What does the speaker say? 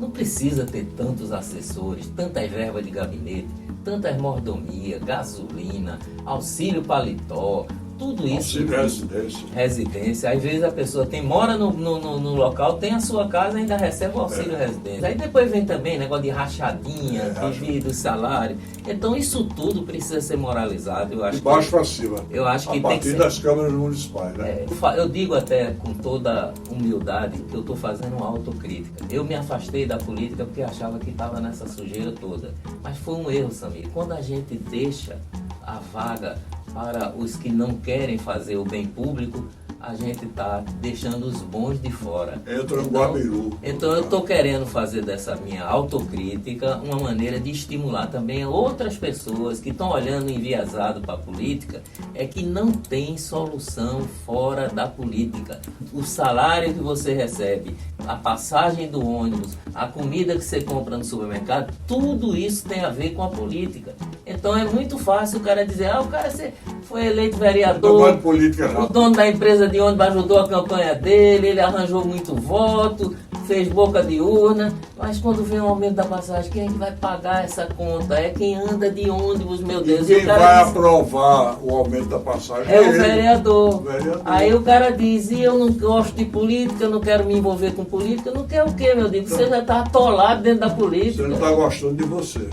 Não precisa ter tantos assessores, tantas verbas de gabinete, tantas mordomia, gasolina, auxílio paletó, tudo isso. Auxílio residência. Residência. Às vezes a pessoa mora no local, tem a sua casa e ainda recebe o auxílio residência. Aí depois vem também negócio de rachadinha, desvio do salário. Então isso tudo precisa ser moralizado. Eu acho De baixo para cima. Eu acho que a tem que partir ser. das câmaras municipais, né? Eu digo até com toda humildade que eu estou fazendo uma autocrítica. Eu me afastei da política porque achava que estava nessa sujeira toda. Mas foi um erro, Samir. Quando a gente deixa a vaga para os que não querem fazer o bem público, a gente está deixando os bons de fora. Entra no Guabiru. Então eu estou querendo fazer dessa minha autocrítica uma maneira de estimular também outras pessoas que estão olhando enviesado para a política, é que não tem solução fora da política. O salário que você recebe, a passagem do ônibus, a comida que você compra no supermercado, tudo isso tem a ver com a política. Então é muito fácil o cara dizer, o cara foi eleito vereador, o dono da empresa de ônibus ajudou a campanha dele, ele arranjou muito voto, fez boca de urna, mas quando vem o aumento da passagem, quem é que vai pagar essa conta? É quem anda de ônibus, meu Deus. E quem vai aprovar o aumento da passagem é o vereador. vereador. Aí o cara diz, e eu não gosto de política, eu não quero me envolver com política. Não quer o quê, meu Deus? Você já está atolado dentro da política. Você não está gostando de você.